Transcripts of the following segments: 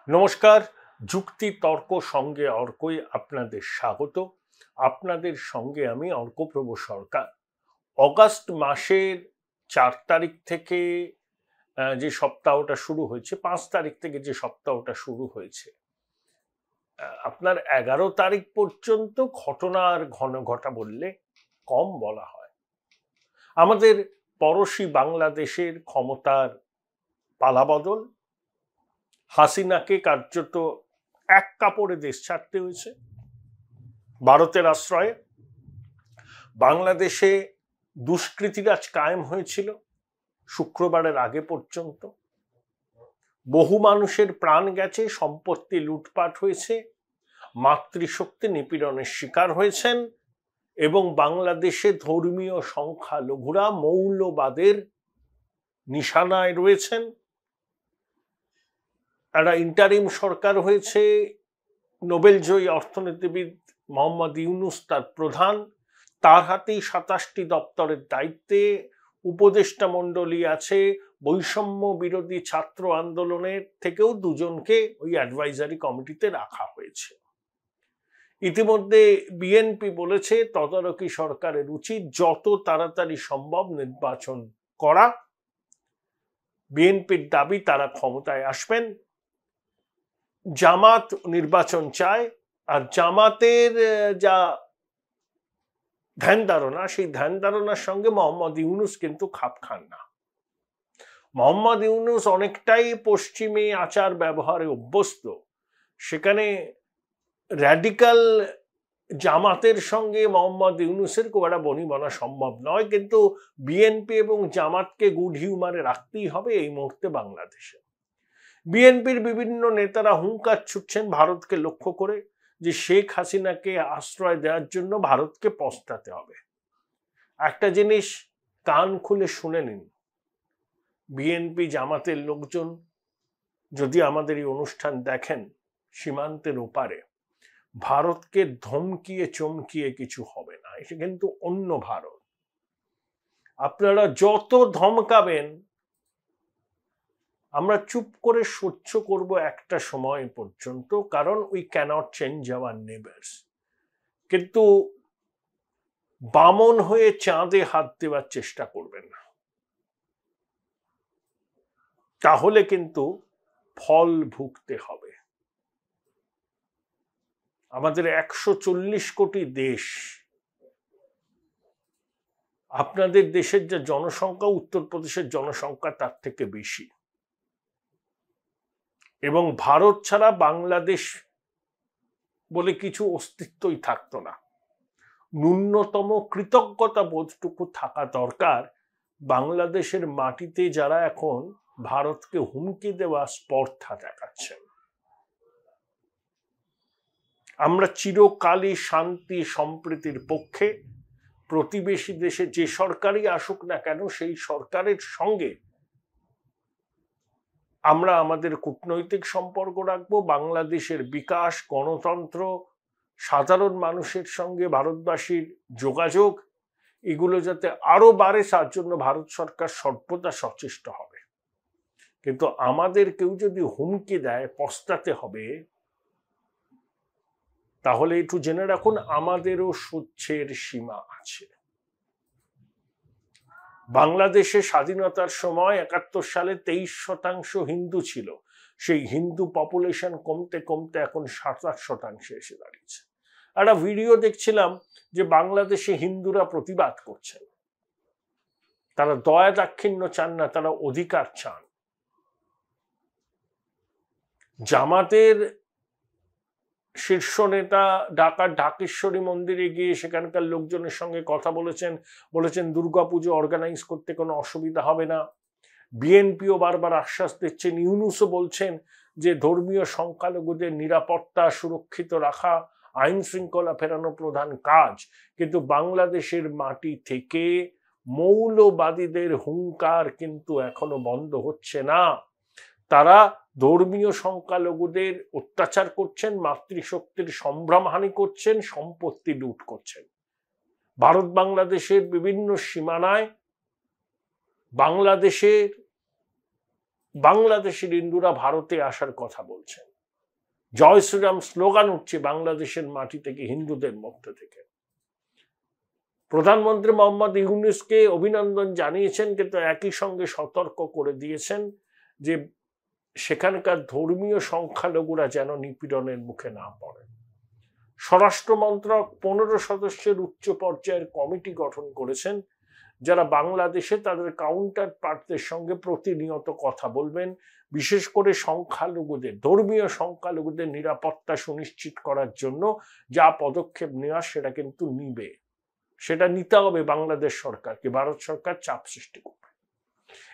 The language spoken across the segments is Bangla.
নমস্কার। যুক্তি তর্ক সঙ্গে অর্কই আপনাদের স্বাগত। আপনাদের সঙ্গে আমি অর্কপ্রভ সরকার। অগাস্ট মাসের 4 তারিখ থেকে যে সপ্তাহটা শুরু হয়েছে, 5 তারিখ থেকে যে সপ্তাহটা শুরু হয়েছে, আপনার 11 তারিখ পর্যন্ত ঘটনার ঘটা বললে কম বলা হয়। আমাদের পড়শি বাংলাদেশের ক্ষমতার পালাবদল, হাসিনাকে কার্যত এক কাপড়ে দেশ ছাড়তে হয়েছে ভারতের আশ্রয়ে। বাংলাদেশে দুষ্কৃতিরাজ কায়েম হয়েছিল শুক্রবারের আগে পর্যন্ত। বহু মানুষের প্রাণ গেছে, সম্পত্তি লুটপাট হয়েছে, মাতৃশক্তি নিপীড়নের শিকার হয়েছেন এবং বাংলাদেশে ধর্মীয় সংখ্যালঘুরা মৌলবাদের নিশানায় রয়েছেন। একটা ইন্টারিম সরকার হয়েছে, নোবেলজয়ী অর্থনীতিবিদ মোহাম্মদ ইউনূস তার প্রধান, তার হাতেই 27টি দপ্তরের দায়িত্বে উপদেষ্টা মণ্ডলী আছে। বৈষম্য বিরোধী ছাত্র আন্দোলনের থেকেও দুজনকে ওই অ্যাডভাইজারি কমিটিতে রাখা হয়েছে। ইতিমধ্যে বিএনপি বলেছে তদারকি সরকারের উচিত যত তাড়াতাড়ি সম্ভব নির্বাচন করা। বিএনপির দাবি তারা ক্ষমতায় আসবেন। জামাত নির্বাচন চায়, আর জামাতের যা ধ্যান ধারণা, সেই ধ্যান ধারণার সঙ্গে মোহাম্মদ ইউনূস কিন্তু খাপ খান না। মোহাম্মদ ইউনূস অনেকটাই পশ্চিমী আচার ব্যবহারে অভ্যস্ত। সেখানে র্যাডিক্যাল জামাতের সঙ্গে মোহাম্মদ ইউনূসের খুব একটা বনিবনা সম্ভব নয়, কিন্তু বিএনপি এবং জামাতকে গুড হিউমারে রাখতেই হবে এই মুহূর্তে বাংলাদেশে। বিএনপির বিভিন্ন নেতারা হুঙ্কার ছুটছেন ভারতকে লক্ষ্য করে যে শেখ হাসিনাকে আশ্রয় দেওয়ার জন্য ভারতকে পস্তাতে হবে। একটা জিনিস কান খুলে শুনে নিন, বিএনপি জামাতের লোকজন যদি আমাদের এই অনুষ্ঠান দেখেন, সীমান্তের ওপারে ভারতকে ধমকিয়ে চমকিয়ে কিছু হবে না। এটা কিন্তু অন্য ভারত। আপনারা যত ধমকাবেন আমরা চুপ করে সহ্য করব একটা সময় পর্যন্ত, কারণ we cannot change our neighbours. কিন্তু বামন হয়ে চাঁদে হাত দেওয়ার চেষ্টা করবেন না, তাহলে কিন্তু ফল ভুগতে হবে। আমাদের 140 কোটি দেশ, আপনাদের দেশের যে জনসংখ্যা, উত্তরপ্রদেশের জনসংখ্যা তার থেকে বেশি, এবং ভারত ছাড়া বাংলাদেশ বলে কিছু অস্তিত্বই থাকতো না। ন্যূনতম কৃতজ্ঞতা বোধটুকু থাকা দরকার বাংলাদেশের মাটিতে যারা এখন ভারতকে হুমকি দেওয়া স্পর্ধা দেখাচ্ছেন। আমরা চিরকালই শান্তি সম্প্রীতির পক্ষে। প্রতিবেশী দেশে যে সরকারই আসুক না কেন, সেই সরকারের সঙ্গে আমরা আমাদের কূটনৈতিক সম্পর্ক রাখবো। বাংলাদেশের বিকাশ, গণতন্ত্র, সাধারণ মানুষের সঙ্গে ভারতবাসীর যোগাযোগ, এগুলো যাতে আরো বাড়ে তার জন্য ভারত সরকার সর্বদা সচেষ্ট হবে। কিন্তু আমাদের কেউ যদি হুমকি দেয় পস্তাতে হবে, তাহলে একটু জেনে রাখুন আমাদেরও সহ্যের সীমা আছে। বাংলাদেশে স্বাধীনতার সময় 71 সালে 23% হিন্দু ছিল। সেই হিন্দু পপুলেশন কমতে কমতে এখন 27% এসে দাঁড়িয়েছে। একটা ভিডিও দেখছিলাম যে বাংলাদেশে হিন্দুরা প্রতিবাদ করছেন। তারা দয়া দাক্ষিণ্য চান না, তারা অধিকার চান। জামাতের শীর্ষ নেতা ঢাকার ঢাকেশ্বরী মন্দিরে গিয়ে সেখানকার লোকজনের সঙ্গে কথা বলেছেন দুর্গাপুজো অর্গানাইজ করতে কোনো অসুবিধা হবে না। বিএনপিও বারবার আশ্বাস দিচ্ছেন, ইউনূসও বলছেন যে ধর্মীয় সংখ্যালঘুদের নিরাপত্তা সুরক্ষিত রাখা, আইন শৃঙ্খলা ফেরানো প্রধান কাজ। কিন্তু বাংলাদেশের মাটি থেকে মৌলবাদীদের হুঙ্কার কিন্তু এখনো বন্ধ হচ্ছে না। তারা ধর্মীয় সংখ্যালঘুদের অত্যাচার করছেন, মাতৃশক্তির সম্ভ্রমহানি করছেন, সম্পত্তি লুট করছেন। ভারত বাংলাদেশের বিভিন্ন সীমানায় বাংলাদেশের হিন্দুরা ভারতে আসার কথা বলছেন। জয় শ্রীরাম স্লোগান উঠছে বাংলাদেশের মাটি থেকে, হিন্দুদের মধ্যে থেকে। প্রধানমন্ত্রী মোহাম্মদ ইউনূসকে অভিনন্দন জানিয়েছেন, কিন্তু একই সঙ্গে সতর্ক করে দিয়েছেন যে সেখানকার ধর্মীয় সংখ্যালঘুরা যেন নিপীড়নের মুখে না পড়ে। স্বরাষ্ট্র মন্ত্রক 15 সদস্যের উচ্চ পর্যায়ের কমিটি গঠন করেছেন, যারা বাংলাদেশে তাদের কাউন্টার পার্টদের সঙ্গে প্রতিনিয়ত কথা বলবেন, বিশেষ করে সংখ্যালঘুদের, ধর্মীয় সংখ্যালঘুদের নিরাপত্তা সুনিশ্চিত করার জন্য যা পদক্ষেপ নেওয়া সেটা কিন্তু নিবে, সেটা নিতে হবে বাংলাদেশ সরকারকে। ভারত সরকার চাপ সৃষ্টি করবে।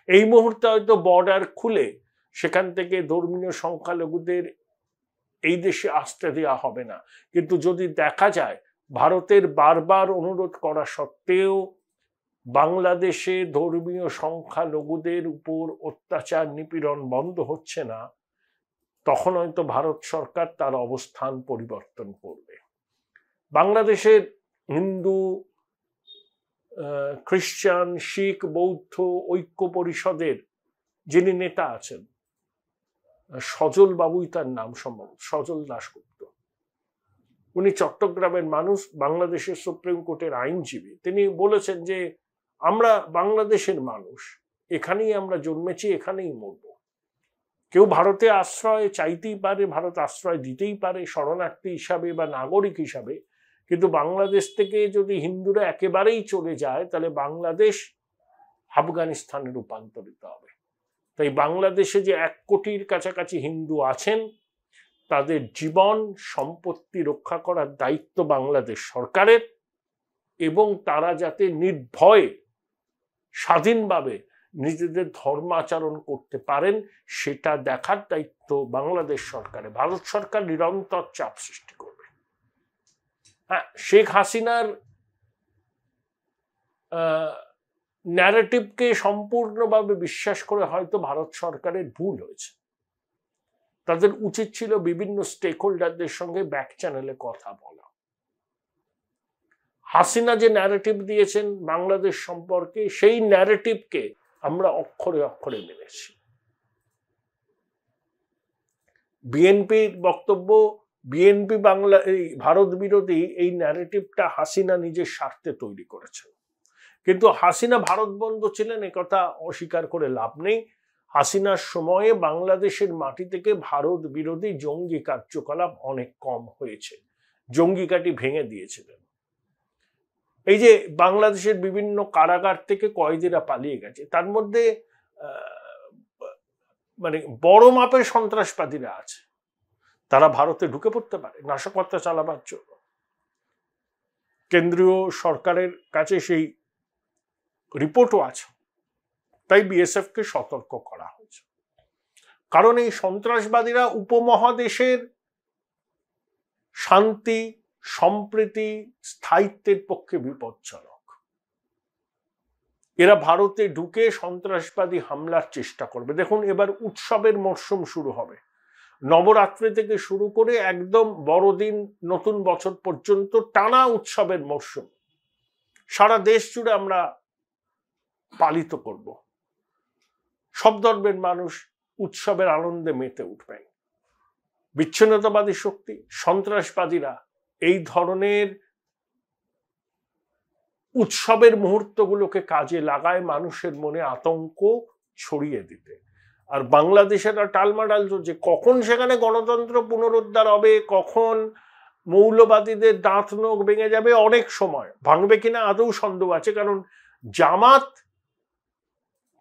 এই মুহূর্তে হয়তো বর্ডার খুলে সেখান থেকে ধর্মীয় সংখ্যালঘুদের এই দেশে আসতে দেওয়া হবে না, কিন্তু যদি দেখা যায় ভারতের বারবার অনুরোধ করা সত্ত্বেও বাংলাদেশে ধর্মীয় সংখ্যালঘুদের উপর অত্যাচার নিপীড়ন বন্ধ হচ্ছে না, তখন হয়তো ভারত সরকার তার অবস্থান পরিবর্তন করবে। বাংলাদেশের হিন্দু, খ্রিস্টান, শিখ, বৌদ্ধ ঐক্য পরিষদের যিনি নেতা আছেন, সজল বাবুই তার নাম, সম্ভবত সজল দাশগুপ্ত, উনি চট্টগ্রামের মানুষ, বাংলাদেশের সুপ্রিম কোর্টের আইনজীবী। তিনি বলেছেন যে আমরা বাংলাদেশের মানুষ, এখানেই আমরা জন্মেছি, এখানেই মরব। কেউ ভারতে আশ্রয় চাইতেই পারে, ভারত আশ্রয় দিতেই পারে শরণার্থী হিসাবে বা নাগরিক হিসাবে, কিন্তু বাংলাদেশ থেকে যদি হিন্দুরা একেবারেই চলে যায় তাহলে বাংলাদেশ আফগানিস্তানে রূপান্তরিত হবে। তাই বাংলাদেশে যে 1 কোটির কাছাকাছি হিন্দু আছেন, তাদের জীবন সম্পত্তি রক্ষা করার দায়িত্ব বাংলাদেশ সরকারের, এবং তারা যাতে নির্ভয়ে স্বাধীনভাবে নিজেদের ধর্মাচরণ করতে পারেন সেটা দেখার দায়িত্ব বাংলাদেশ সরকারের। ভারত সরকার নিরন্তর চাপ সৃষ্টি করবে। হ্যাঁ, শেখ হাসিনার ন্যারেটিভকে সম্পূর্ণভাবে বিশ্বাস করে হয়তো ভারত সরকারের ভুল হয়েছে। তাদের উচিত ছিল বিভিন্ন স্টেক হোল্ডারদের সঙ্গে ব্যাক চ্যানেলে কথা বলা। হাসিনা যে ন্যারেটিভ দিয়েছেন বাংলাদেশ সম্পর্কে, সেই ন্যারেটিভকে আমরা অক্ষরে অক্ষরে মেনেছি। বিএনপির বক্তব্য, বিএনপি বাংলা এই ভারত বিরোধী এই ন্যারেটিভটা হাসিনা নিজের স্বার্থে তৈরি করেছেন, কিন্তু হাসিনা ভারত বন্ধু ছিলেন, একথা অস্বীকার করে লাভ নেই। হাসিনার সময়ে বাংলাদেশের মাটি থেকে ভারত বিরোধী জঙ্গি কার্যকলাপ অনেক কম হয়েছে, জঙ্গি ঘাঁটি ভেঙে দিয়েছিলেন। এই যে বাংলাদেশের বিভিন্ন কারাগার থেকে কয়েদিরা পালিয়ে গেছে, তার মধ্যে মানে বড় মাপের সন্ত্রাসবাদীরা আছে, তারা ভারতে ঢুকে পড়তে পারে নাশকতা চালাবার জন্য। কেন্দ্রীয় সরকারের কাছে সেই রিপোর্টও আছে, তাই বিএসএফ কে সতর্ক করা হয়েছে। কারণ এই সন্ত্রাসবাদীরা উপমহাদেশের শান্তি, সম্প্রীতি, স্থায়িত্বের পক্ষে বিপজ্জনক। এরা ভারতে ঢুকে সন্ত্রাসবাদী হামলার চেষ্টা করবে। দেখুন, এবার উৎসবের মরশুম শুরু হবে, নবরাত্রি থেকে শুরু করে একদম বড়দিন, নতুন বছর পর্যন্ত টানা উৎসবের মরশুম সারা দেশ জুড়ে আমরা পালিত করব। সব ধর্মের মানুষ উৎসবের আনন্দে মেতে উঠবেন। বিচ্ছিন্নতাবাদী শক্তি, সন্ত্রাসবাদীরা এই ধরনের উৎসবের মুহূর্তগুলোকে কাজে লাগায় মানুষের মনে আতঙ্ক ছড়িয়ে দিতে। আর বাংলাদেশের টালমাটাল যে কখন সেখানে গণতন্ত্র পুনরুদ্ধার হবে, কখন মৌলবাদীদের দাঁত নখ ভেঙে যাবে, অনেক সময় ভাঙবে কিনা আদৌ সন্দেহ আছে। কারণ জামাত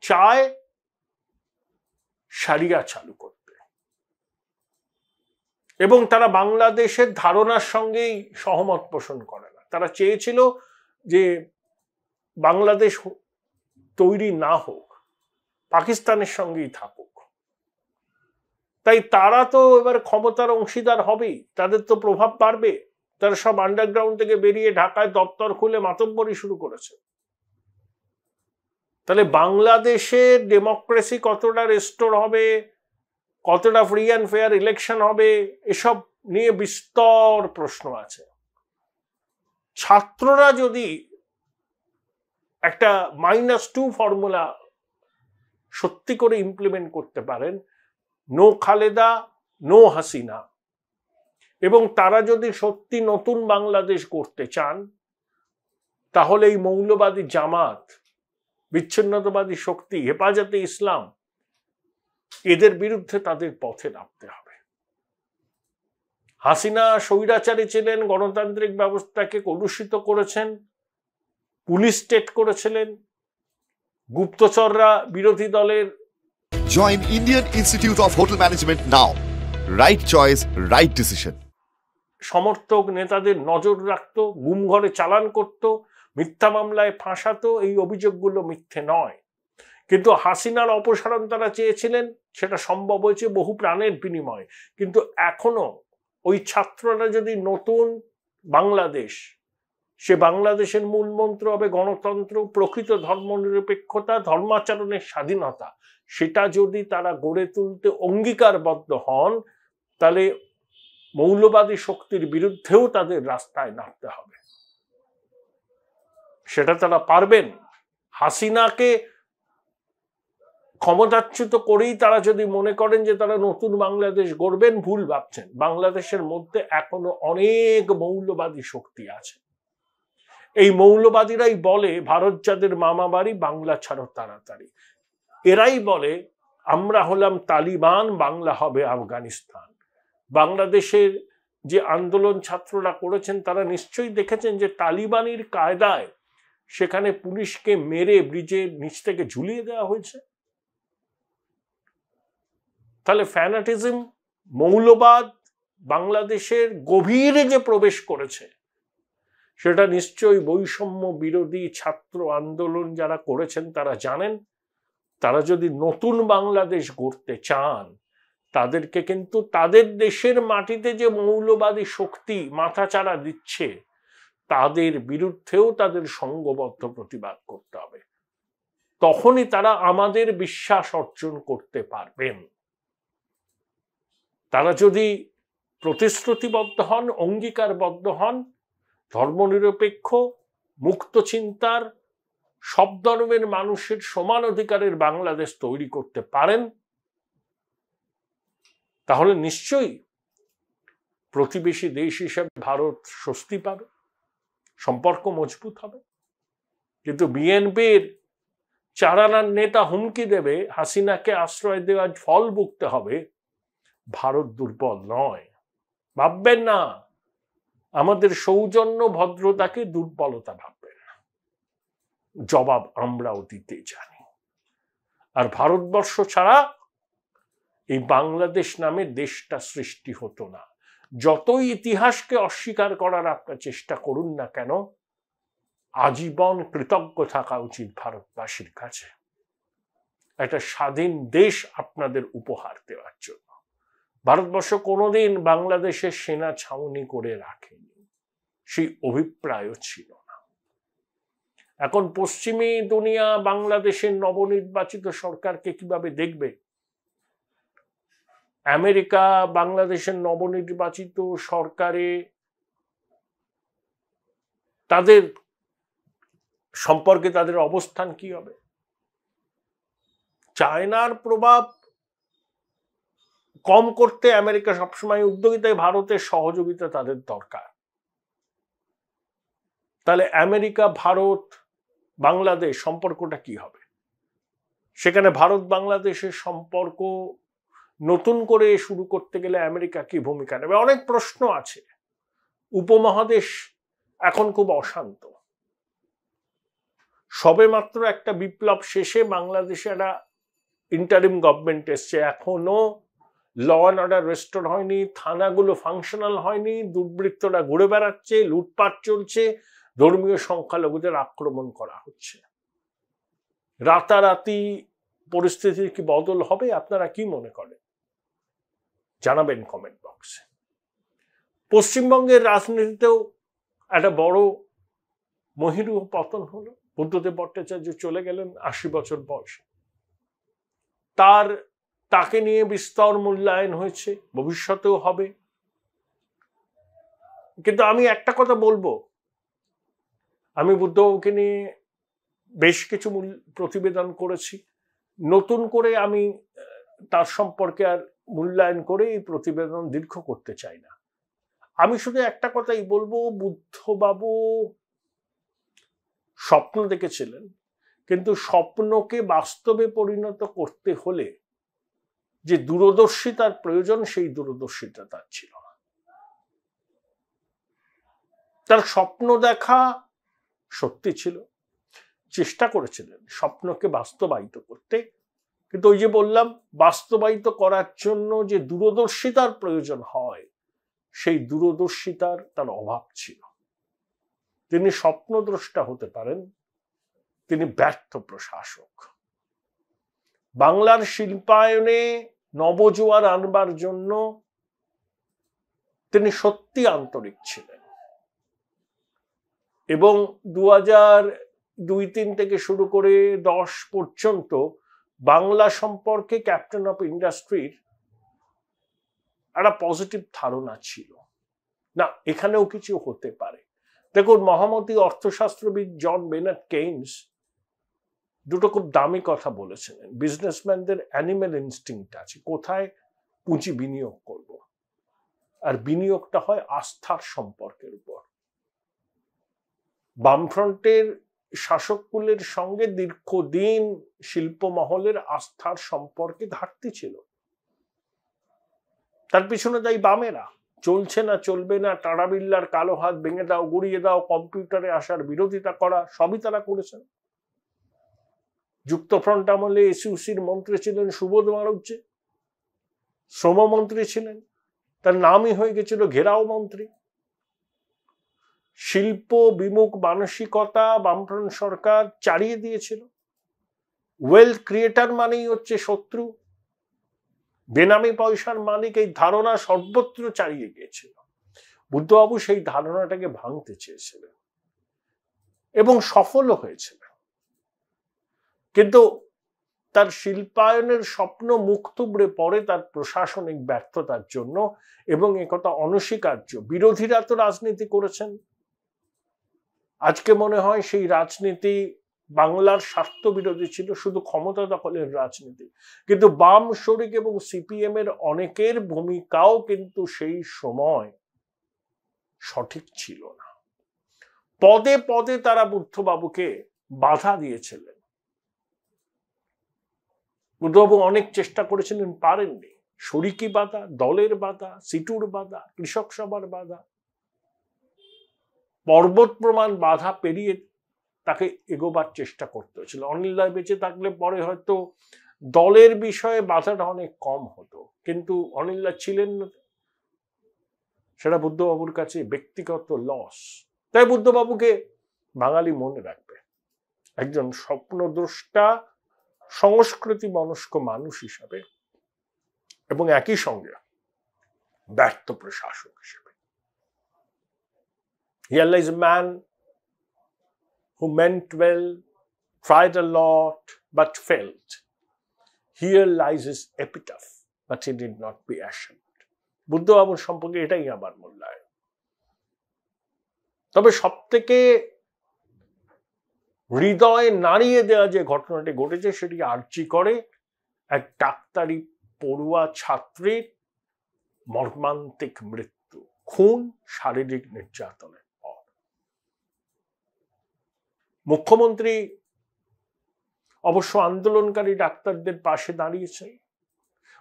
চায় শরিয়া চালু করতে, এবং তারা বাংলাদেশের ধারণার সঙ্গেই সহমত পোষণ করে না। তারা চেয়েছিল যে বাংলাদেশ তৈরি না হোক, পাকিস্তানের সঙ্গেই থাকুক। তাই তারা তো এবার ক্ষমতার অংশীদার হবেই, তাদের তো প্রভাব বাড়বে। তারা সব আন্ডারগ্রাউন্ড থেকে বেরিয়ে ঢাকায় দপ্তর খুলে মাতব্বরি শুরু করেছে। তাহলে বাংলাদেশের ডেমোক্রেসি কতটা রেস্টোর হবে, কতটা ফ্রি অ্যান্ড ফেয়ার ইলেকশন হবে, এসব নিয়ে বিস্তর প্রশ্ন আছে। ছাত্ররা যদি একটা -2 ফর্মুলা সত্যি করে ইমপ্লিমেন্ট করতে পারেন, নো খালেদা, নো হাসিনা, এবং তারা যদি সত্যি নতুন বাংলাদেশ করতে চান, তাহলে এই মৌলবাদী জামাত, বিচ্ছিন্নতাবাদী শক্তি, হেফাজতে ইসলাম, এদের বিরুদ্ধে তাদের পথে নামতে হবে। হাসিনা স্বৈরাচারী ছিলেন, গণতান্ত্রিক ব্যবস্থাকে কলুষিত করেছেন, পুলিশ স্টেট করেছিলেন, গুপ্তচররা বিরোধী দলের। Join Indian Institute of Hotel Management now. Right choice, right decision. সমর্থক নেতাদের নজর রাখতো, গুম ঘরে চালান করত, মিথ্যা মামলায় ফাঁসাতো। এই অভিযোগগুলো মিথ্যে নয়, কিন্তু হাসিনার অপসারণ তারা চেয়েছিলেন, সেটা সম্ভব হয়েছে বহু প্রাণের বিনিময়ে। কিন্তু এখনো ওই ছাত্ররা যদি নতুন বাংলাদেশ, সে বাংলাদেশের মূল মন্ত্র হবে গণতন্ত্র, প্রকৃত ধর্মনিরপেক্ষতা, ধর্মাচরণের স্বাধীনতা, সেটা যদি তারা গড়ে তুলতে অঙ্গীকারবদ্ধ হন, তাহলে মৌলবাদী শক্তির বিরুদ্ধেও তাদের রাস্তায় নামতে হবে। সেটা তারা পারবেন। হাসিনাকে ক্ষমতাচ্যুত করেই তারা যদি মনে করেন যে তারা নতুন বাংলাদেশ গড়বেন, ভুল ভাবছেন। বাংলাদেশের মধ্যে এখনো অনেক মৌলবাদী শক্তি আছে। এই মৌলবাদীরাই বলে ভারত যাদের মামা বাড়ি, বাংলা ছাড়ো তাড়াতাড়ি। এরাই বলে আমরা হলাম তালিবান, বাংলা হবে আফগানিস্তান। বাংলাদেশের যে আন্দোলন ছাত্ররা করেছেন, তারা নিশ্চয়ই দেখেছেন যে তালিবানির কায়দায় সেখানে পুলিশকে মেরে ব্রিজের নিচ থেকে ঝুলিয়ে দেওয়া হয়েছে। তাহলে ফ্যানাটিজম, মৌলবাদ বাংলাদেশের গভীরে যে প্রবেশ করেছে, সেটা নিশ্চয়ই বৈষম্য বিরোধী ছাত্র আন্দোলন যারা করেছেন তারা জানেন। তারা যদি নতুন বাংলাদেশ গড়তে চান, তাদেরকে কিন্তু তাদের দেশের মাটিতে যে মৌলবাদী শক্তি মাথাচাড়া দিচ্ছে, তাদের বিরুদ্ধেও তাদের সংঘবদ্ধ প্রতিবাদ করতে হবে। তখনই তারা আমাদের বিশ্বাস অর্জন করতে পারবেন। তারা যদি প্রতিশ্রুতিবদ্ধ হন, অঙ্গীকারবদ্ধ হন, ধর্মনিরপেক্ষ, মুক্ত চিন্তার, সব ধর্মের মানুষের সমান অধিকারের বাংলাদেশ তৈরি করতে পারেন, তাহলে নিশ্চয়ই প্রতিবেশী দেশ হিসেবে ভারত স্বস্তি পাবে, সম্পর্ক মজবুত হবে। কিন্তু বিএনপির চারানার নেতা হুমকি দেবে হাসিনাকে আশ্রয় দেওয়ার ফল ভুগতে হবে, ভারত দুর্বল নয়। ভাববেন না আমাদের সৌজন্য ভদ্রতাকে দুর্বলতা, ভাববেন না। জবাব আমরাও দিতে জানি। আর ভারতবর্ষ ছাড়া এই বাংলাদেশ নামে দেশটা সৃষ্টি হতো না। যতই ইতিহাসকে অস্বীকার করার আপনার চেষ্টা করুন না কেন, আজীবন কৃতজ্ঞ থাকা উচিত ভারতবাসীর কাছে, একটা স্বাধীন দেশ আপনাদের উপহার দেওয়ার জন্য। ভারতবর্ষ কোনোদিন বাংলাদেশের সেনা ছাউনি করে রাখেনি, সেই অভিপ্রায়ও ছিল না। এখন পশ্চিমী দুনিয়া বাংলাদেশের নবনির্বাচিত সরকারকে কিভাবে দেখবে? আমেরিকা বাংলাদেশের নবনির্বাচিত সরকারে তাদের সম্পর্কে তাদের অবস্থান কি হবে? চায়নার প্রভাব কম করতে আমেরিকা সবসময় উদ্যোগী, তাই ভারতের সহযোগিতা তাদের দরকার। তাহলে আমেরিকা, ভারত, বাংলাদেশ সম্পর্কটা কি হবে? সেখানে ভারত বাংলাদেশের সম্পর্ক নতুন করে শুরু করতে গেলে আমেরিকা কি ভূমিকা নেবে? অনেক প্রশ্ন আছে। উপমহাদেশ এখন খুব অশান্ত। সবেমাত্র একটা বিপ্লব শেষে বাংলাদেশে একটা ইন্টারিম গভর্নমেন্ট এসছে, এখনো ল অ্যান্ড অর্ডার রেস্টোর হয়নি, থানাগুলো ফাংশনাল হয়নি, দুর্বৃত্তরা ঘুরে বেড়াচ্ছে, লুটপাট চলছে, ধর্মীয় সংখ্যালঘুদের আক্রমণ করা হচ্ছে। রাতারাতি পরিস্থিতির কি বদল হবে? আপনারা কি মনে করেন? জানাবেন কমেন্ট বক্সে। পশ্চিমবঙ্গের রাজনীতিতেও একটা বড় মহিরু পতন হলো। বুদ্ধদেব ভট্টাচার্য চলে গেলেন 80 বছর বয়সে। তাকে নিয়ে বিস্তর মূল্যায়ন হয়েছে, ভবিষ্যতেও হবে। কিন্তু আমি একটা কথা বলবো, আমি বুদ্ধবাবুকে নিয়ে বেশ কিছু প্রতিবেদন করেছি। নতুন করে আমি তার সম্পর্কে আর মূল্যায়ন করে এই প্রতিবেদন দীর্ঘ করতে চাই না। আমি শুধু একটা কথাই বলবো, বুদ্ধবাবু স্বপ্ন দেখেছিলেন, কিন্তু স্বপ্নকে বাস্তবে পরিণত করতে হলে যে দূরদর্শিতার প্রয়োজন, সেই দূরদর্শিতা তার ছিল না। তার স্বপ্ন দেখা সত্যি ছিল, চেষ্টা করেছিলেন স্বপ্নকে বাস্তবায়িত করতে, কিন্তু ওই যে বললাম, বাস্তবায়িত করার জন্য যে দূরদর্শিতার প্রয়োজন হয়, সেই দূরদর্শিতার তার অভাব ছিল। তিনি স্বপ্নদ্রষ্টা হতে পারেন, তিনি ব্যর্থ প্রশাসক। বাংলার শিল্পায়নে নবজোয়ার আনবার জন্য তিনি সত্যি আন্তরিক ছিলেন, এবং 2002-03 থেকে শুরু করে 10 পর্যন্ত বাংলা সম্পর্কে ক্যাপ্টেন অফ ইন্ডাস্ট্রির একটা পজিটিভ ধারণা ছিল, না এখানেও কিছু হতে পারে। দেখুন, মহামতি অর্থশাস্ত্রবিদ জন বেনেট কেইনস দুটো খুব দামি কথা বলেছিলেন। বিজনেসম্যানদের অ্যানিম্যাল ইনস্টিংক্ট আছে, কোথায় পুঁজি বিনিয়োগ করব, আর বিনিয়োগটা হয় আস্থার সম্পর্কের উপর। বামফ্রন্টের শাসককুলের সঙ্গে দীর্ঘদিন শিল্পমহলের আস্থার সম্পর্কে ঘাটতি ছিল, তার পিছনে দায়ী বামেরা। চলছে না, চলবে না, টাটা বিড়লার কালো হাত ভেঙে দাও, গুড়িয়ে দাও, কম্পিউটারে আসার বিরোধিতা করা, সবই তারা করেছেন। যুক্তফ্রন্ট আমলে এসইউসির মন্ত্রী ছিলেন সুবোধ মারুজ্জে, শ্রমমন্ত্রী ছিলেন, তার নামই হয়ে গেছিল ঘেরাও মন্ত্রী। শিল্প বিমুখ মানসিকতা বামফ্রন্ট সরকার চালিয়ে দিয়েছিল। ওয়েলথ ক্রিয়েটার মানেই হচ্ছে শত্রু, বেনামি পয়সার মালিক, এই ধারণা সর্বত্র চালিয়ে গিয়েছিল। বুদ্ধবাবু সেই ধারণাটাকে ভাঙতে চেয়েছিলেন এবং সফলও হয়েছিলেন, কিন্তু তার শিল্পায়নের স্বপ্ন মুখ থুবড়ে পড়ে তার প্রশাসনিক ব্যর্থতার জন্য, এবং একথা অনস্বীকার্য। বিরোধীরা তো রাজনীতি করেছেন, আজকে মনে হয় সেই রাজনীতি বাংলার স্বার্থ বিরোধী ছিল, শুধু ক্ষমতা দখলের রাজনীতি। কিন্তু বাম শরিক এবং সিপিএম এর অনেকের ভূমিকাও কিন্তু সেই সময় সঠিক ছিল না। পদে পদে তারা বুদ্ধবাবুকে বাধা দিয়েছিলেন। বুদ্ধবাবু অনেক চেষ্টা করেছিলেন, পারেননি। শরিকি বাধা, দলের বাধা, সিটুর বাধা, কৃষক সভার বাধা, পর্বত প্রমাণ বাধা পেরিয়ে তাকে এগোবার চেষ্টা করতে হয়েছিল। অনিল রায় বেঁচে থাকলে পরে হয়তো দলের বিষয়ে বাধাটা অনেক কম হতো, কিন্তু অনিল রায় ছিলেন না, সেটা বুদ্ধবাবুর কাছে ব্যক্তিগত লস। তাই বুদ্ধবাবুকে বাঙালি মনে রাখবে একজন স্বপ্নদ্রষ্টা, সংস্কৃতি মনস্ক মানুষ হিসাবে, এবং একই সঙ্গে ব্যর্থ প্রশাসক হিসেবে। Here lies a man who meant well, tried a lot, but failed. Here lies his epitaph, but he did not be ashamed. বুদ্ধবাবুর সম্পর্কে এটাই আমার মূল্যায়ন। তবে সব থেকে হৃদয়ে নাড়িয়ে দেওয়া যে ঘটনাটি ঘটেছে, সেটি আর্জি করে এক ডাক্তারি পড়ুয়া ছাত্রীর মর্মান্তিক মৃত্যু, খুন, শারীরিক নির্যাতনের পর। মুখ্যমন্ত্রী অবশ্য আন্দোলনকারী ডাক্তারদের পাশে দাঁড়িয়েছেন,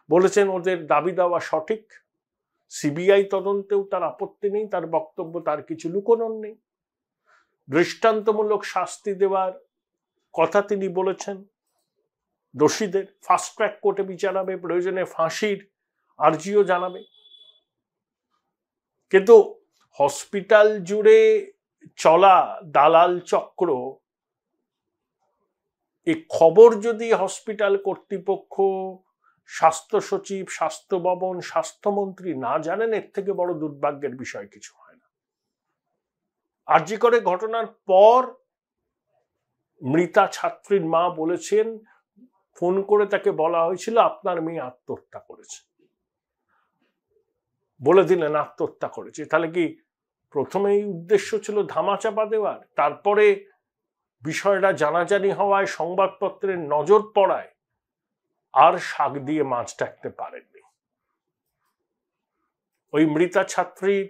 বলেছেন ওদের দাবি দেওয়া সঠিক, সিবিআই তদন্তেও তার আপত্তি নেই, তার বক্তব্য তার কিছু লুকোনোর নেই, দৃষ্টান্তমূলক শাস্তি দেওয়ার কথা তিনি বলেছেন, দোষীদের ফাস্ট ট্র্যাক কোর্টে বিচার হবে, প্রয়োজনে ফাঁসির আর্জিও জানাবে। কিন্তু হসপিটাল জুড়ে চলা দালাল চক্র, এই খবর যদি হসপিটাল কর্তৃপক্ষ, স্বাস্থ্য সচিব, স্বাস্থ্য ভবন, স্বাস্থ্যমন্ত্রী না জানেন, এর থেকে বড় দুর্ভাগ্যের বিষয় কিছু হয় না। আরজি করে ঘটনার পর মৃতা ছাত্রীর মা বলেছেন, ফোন করে তাকে বলা হয়েছিল আপনার মেয়ে আত্মহত্যা করেছে, বলে দিলেন আত্মহত্যা করেছে। তাহলে কি প্রথমেই উদ্দেশ্য ছিল ধামাচাপা দেওয়ার? তারপরে বিষয়টা জানাজানি হওয়ায়, সংবাদপত্রের নজর পড়ায় আর শাক দিয়ে মাছ ডাকতে পারেননি। ওই মৃতা ছাত্রীর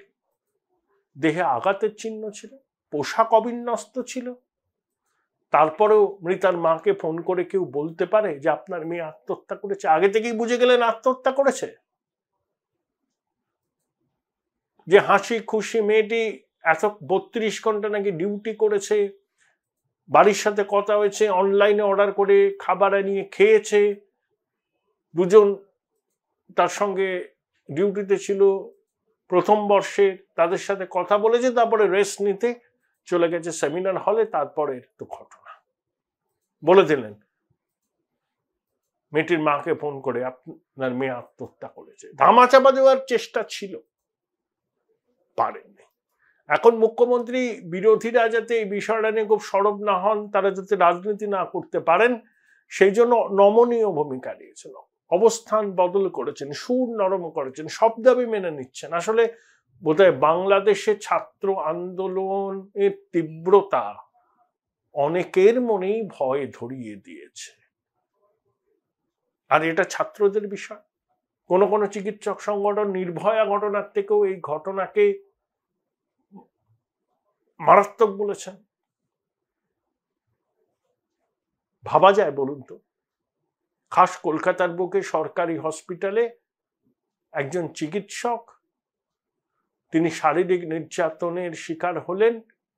দেহে আঘাতের চিহ্ন ছিল, পোশাক অবিন্যস্ত ছিল, তারপরেও মৃতার মাকে ফোন করে কেউ বলতে পারে যে আপনার মেয়ে আত্মহত্যা করেছে? আগে থেকেই বুঝে গেলেন আত্মহত্যা করেছে? যে হাসি খুশি মেয়েটি এত 32 ঘন্টা নাকি ডিউটি করেছে, বাড়ির সাথে কথা হয়েছে, অনলাইনে অর্ডার করে খাবার নিয়ে খেয়েছে, দুজন তার সঙ্গে ডিউটিতে ছিল প্রথম বর্ষে, তাদের সাথে কথা বলেছে, তারপরে রেস্ট নিতে চলে গেছে সেমিনার হলে। তারপরে তো ঘটনা বলে দিলেন মেয়েটির মাকে ফোন করে আপনার মেয়ে আত্মহত্যা করেছে। ধামাচাপা দেওয়ার চেষ্টা ছিল, পারেননি। এখন মুখ্যমন্ত্রী বিরোধীরা যাতে এই বিষয়টা নিয়ে খুব সরব না হন, তারা যাতে রাজনীতি না করতে পারেন, সেই জন্য নমনীয় ভূমিকা নিয়েছেন, অবস্থান বদল করেছেন, সুর নরম করেছেন, সব দাবি মেনে নিচ্ছেন। আসলে বোধহয় বাংলাদেশে ছাত্র আন্দোলনের তীব্রতা অনেকের মনেই ভয় ধরিয়ে দিয়েছে। আর এটা ছাত্রদের বিষয়। কোন কোন চিকিৎসক সংগঠন নির্ভয়া ঘটনার থেকেও এই ঘটনাকে মারাত্মক বলেছেন। ভাবা যায় বলুন তো, খাস কলকাতার বুকে সরকারি হসপিটালে একজন চিকিৎসক, তিনি শারীরিক নির্যাতনের শিকার হলেন,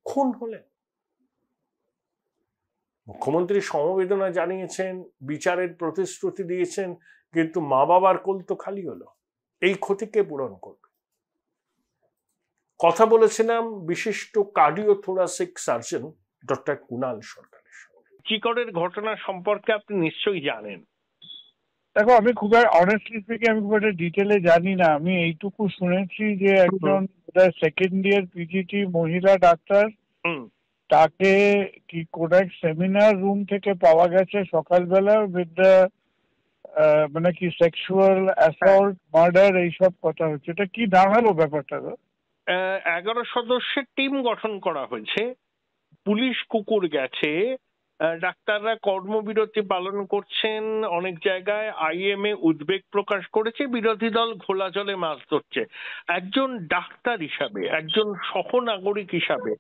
খুন হলেন। মুখ্যমন্ত্রী সমবেদনা জানিয়েছেন, বিচারের প্রতিশ্রুতি দিয়েছেন, কিন্তু মা বাবার কোল তো খালি হলো। এই ক্ষতি কে পূরণ করবে? কথা বলেছিলাম বিশিষ্ট কার্ডিওথোরাসিক সার্জন ডক্টর কুণাল সরকারের সঙ্গে। চিকরের ঘটনা সম্পর্কে আপনি নিশ্চয়ই জানেন। দেখো, আমি খুব অনেস্টলি স্পিকিং আমি খুব একটা ডিটেলে জানি না। আমি এইটুকু শুনেছি যে একজন সেকেন্ড ইয়ার পিজিটি মহিলা ডাক্তার, তাকে কি কোন এক সেমিনার রুম থেকে পাওয়া গেছে সকালবেলা উইথ দ্য মানে কি সেক্সুয়াল অ্যাসল্ট, মার্ডার, এইসব কথা হচ্ছে। এটা কি দাঁড়ালো ব্যাপারটা? 11 সদস্যের টিম গঠন করা হয়েছে, পুলিশ কুকুর গেছে, ডাক্তাররা কর্মবিরতি পালন করছেন, অনেক জায়গায় আইএমএ উদ্বেগ প্রকাশ করেছে, বিরোধী দল ঘোলা জলে মাছ ধরছে। একজন ডাক্তার হিসাবে, একজন সহনাগরিক হিসাবে,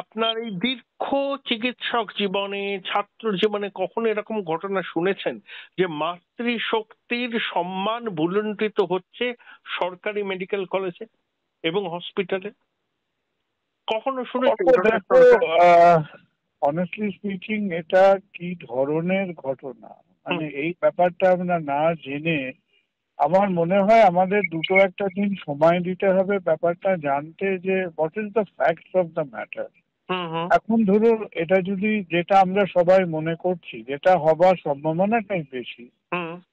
আপনার এই দীর্ঘ চিকিৎসক জীবনে, ছাত্র জীবনে কখনো এরকম ঘটনা শুনেছেন যে মাতৃশক্তির সম্মান ভুলুণ্ঠিত হচ্ছে সরকারি মেডিকেল কলেজে এবং হসপিটালে? কখনো শুনেছেন? অনেস্টলি স্পিকিং এটা কি ধরনের ঘটনা, মানে এই ব্যাপারটা আমরা না জেনে, আমার মনে হয় আমাদের দুটো একটা দিন সময় দিতে হবে ব্যাপারটা জানতে, যে what is the facts of the matter. এখন ধরুন, এটা যদি যেটা আমরা সবাই মনে করছি, যেটা হবার সম্ভাবনাটাই বেশি,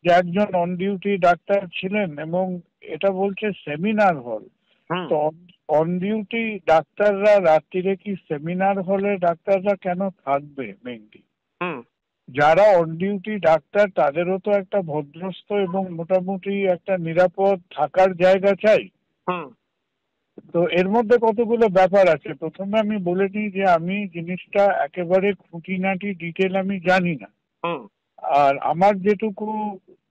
যে একজন অন ডিউটি ডাক্তার ছিলেন এবং এটা বলছে সেমিনার হল, তো অন ডিউটি ডাক্তাররা রাত্রিরে কি সেমিনার হলে ডাক্তাররা কেন থাকবে? মেইনলি যারা অন ডিউটি ডাক্তার তাদেরও তো একটা ভদ্রস্থ এবং মোটামুটি একটা নিরাপদ থাকার জায়গা চাই। তো এর মধ্যে কতগুলো ব্যাপার আছে। প্রথমে আমি বলে নিই যে আমি জিনিসটা একেবারে খুঁটিনাটি ডিটেল আমি জানি না। আর আমার যেটুকু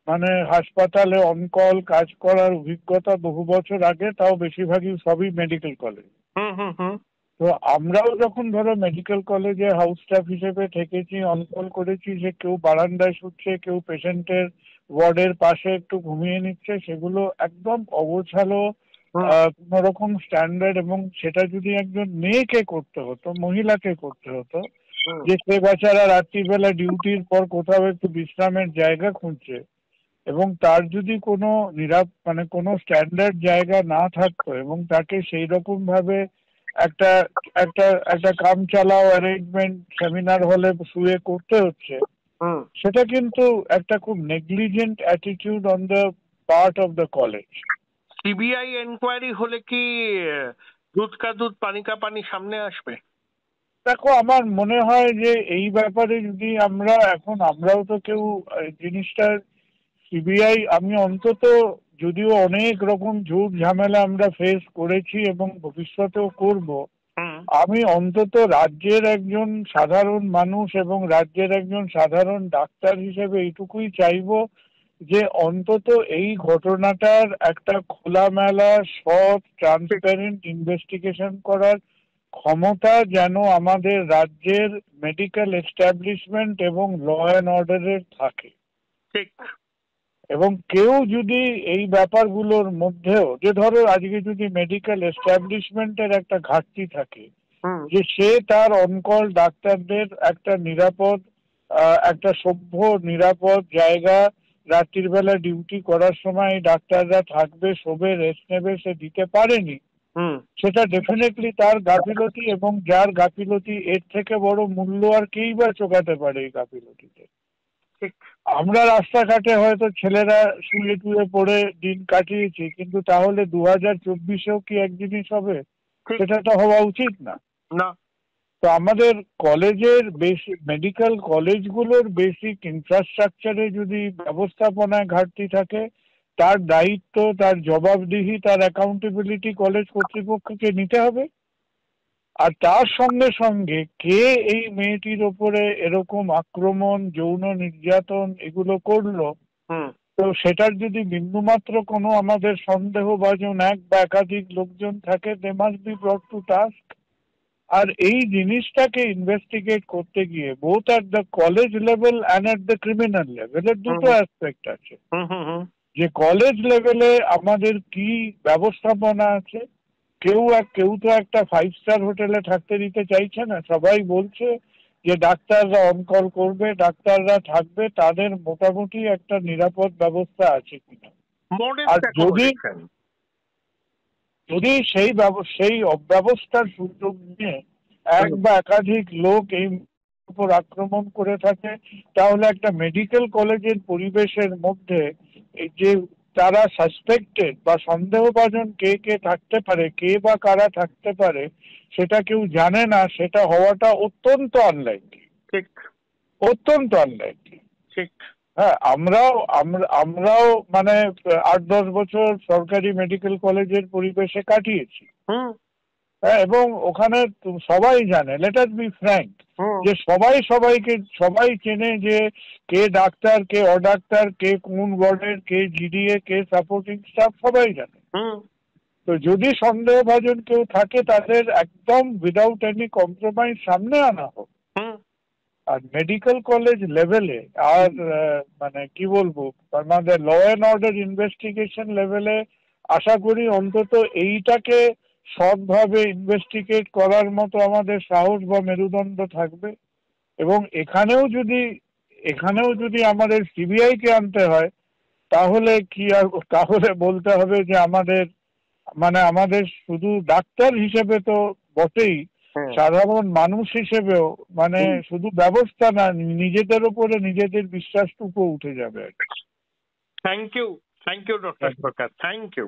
মানে হাসপাতালে অনকল কাজ করার অভিজ্ঞতা বহু বছর আগে, তাও বেশিরভাগই সবই মেডিকেল কলেজ। তো আমরাও যখন ধরো মেডিকেল কলেজে হাউস স্টাফ হিসেবে থেকেছি, অনকল করেছি, যে কেউ বারান্দায় শুচ্ছে, কেউ পেশেন্টের ওয়ার্ডের পাশে একটু ঘুমিয়ে নিচ্ছে, সেগুলো একদম অগোছালো, কোন রকম স্ট্যান্ডার্ড। এবং সেটা যদি একজন মেয়েকে করতে হতো, মহিলাকে করতে হতো, যে সে বেচারা রাত্রিবেলা ডিউটির পর কোথাও একটু বিশ্রামের জায়গা খুঁজছে, এবং তার যদি কোনো মানে কোনো স্ট্যান্ডার্ড জায়গা না থাকতো এবং তাকে সেই রকম ভাবে একটা একটা একটা কাম চালাও অ্যারেঞ্জমেন্ট সেমিনার হলে শুয়ে করতে হচ্ছে, সেটা কিন্তু একটা খুব negligent attitude on the part of the college. CBI enquiry হলে কি দুধ কা দুধ পানি কা পানি সামনে আসবে? দেখো, আমার মনে হয় যে এই ব্যাপারে যদি আমরাও তো কেউ জিনিসটা সিবিআই, আমি অন্তত, যদিও অনেক রকম ঝুট ঝামেলা আমরা ফেস করেছি এবং ভবিষ্যতেও করব, আমি অন্তত রাজ্যের একজন সাধারণ মানুষ এবং রাজ্যের একজন সাধারণ ডাক্তার হিসেবে এইটুকুই চাইবো যে অন্তত এই ঘটনাটার একটা খোলামেলা সৎ ট্রান্সপারেন্ট ইনভেস্টিগেশন করার ক্ষমতা যেন আমাদের রাজ্যের মেডিকেল এস্টাবলিশমেন্ট এবং ল অ্যান্ড অর্ডারের থাকে। ঠিক। এবং কেউ যদি এই ব্যাপারগুলোর মধ্যেও, যে ধরো আজকে যদি মেডিকেল এস্টাবলিশমেন্টের একটা ঘাটতি থাকে, যে সে তার অনকল ডাক্তারদের একটা নিরাপদ, একটা সভ্য নিরাপদ জায়গা, রাত্রির বেলা ডিউটি করার সময় ডাক্তাররা থাকবে, শোবে, রেস্ট নেবে, সে দিতে পারেনি, সেটা ডেফিনেটলি তার গাফিলতি, এবং যার গাফিলতি এর থেকে বড় মূল্য আর কেই বা চোকাতে পারে এই গাফিলতিতে। আমরা রাস্তাঘাটে হয়তো ছেলেরা শুয়ে টুয়ে পড়ে দিন কাটিয়েছি, কিন্তু তাহলে 2024-এও কি এক জিনিস হবে? সেটা তো হওয়া উচিত না। তো আমাদের কলেজের বেসিক মেডিকেল কলেজগুলোর বেসিক ইনফ্রাস্ট্রাকচারে যদি ব্যবস্থাপনায় ঘাটতি থাকে, তার দায়িত্ব, তার জবাবদিহি, তার অ্যাকাউন্টেবিলিটি কলেজ কর্তৃপক্ষকে নিতে হবে। আর তার সঙ্গে সঙ্গে কে এই মেয়েটির ওপরে এরকম আক্রমণ, যৌন নির্যাতন এগুলো করলো, তো সেটার যদি বিন্দুমাত্র কোনো আমাদের সন্দেহভাজন এক বা একাধিক লোকজন থাকে, they must be brought to task. আর এই জিনিসটাকে ইনভেস্টিগেট করতে গিয়ে both at the college level and at the criminal লেভেলের দুটো অ্যাসপেক্ট আছে। যে কলেজ লেভেলে আমাদের কি ব্যবস্থাপনা আছে, কেউ তো একটা 5 স্টার হোটেলে থাকতে দিতে চাইছে না। সবাই বলছে যে ডাক্তাররা অনকল করবে, ডাক্তাররা থাকবে, তাদের মোটামুটি একটা নিরাপদ ব্যবস্থা আছে কিনা। আর যদি সেই অব্যবস্থার সুযোগ নিয়ে এক বা একাধিক লোক এই উপর আক্রমণ করে থাকে, তাহলে একটা মেডিকেল কলেজের পরিবেশের মধ্যে এই যে তারা সাসপেক্টেড বা সন্দেহভাজন কে কে থাকতে পারে, কে বা কারা থাকতে পারে, সেটা কেউ জানে না, সেটা হওয়াটা অত্যন্ত আনলাইকলি। ঠিক, অত্যন্ত আনলাইকলি। ঠিক। হ্যাঁ, আমরাও মানে 8-10 বছর সরকারি মেডিকেল কলেজের পরিবেশে কাটিয়েছি। হ্যাঁ, এবং ওখানে সবাই জানে, লেট আস বি ফ্র্যাঙ্ক, যে সবাই চেনে যে কে ডাক্তার, কে অডাক্তার, কে কোন ওয়ার্ডের, কে জিডিএ, কে সাপোর্টিং স্টাফ, সবাই জানে। তো যদি সন্দেহভাজন কেউ থাকে, তাদের একদম উইদাউট এনি কম্প্রোমাইজ সামনে আনা হোক। আর মেডিকেল কলেজ লেভেলে আর মানে কি বলবো, আমাদের ল অ্যান্ড অর্ডার ইনভেস্টিগেশন লেভেলে আশা করি অন্তত এইটাকে সৎভাবে ইনভেস্টিগেট করার মতো আমাদের সাহস বা মেরুদণ্ড থাকবে। এবং এখানেও যদি আমাদের সিবিআই কে আনতে হয়, তাহলে বলতে হবে যে আমাদের শুধু ডাক্তার হিসেবে তো বটেই, সাধারণ মানুষ হিসেবেও শুধু ব্যবস্থা না, নিজেদের উপরে নিজেদের বিশ্বাসটুকু উঠে যাবে। Thank you doctor Sarkar, thank you.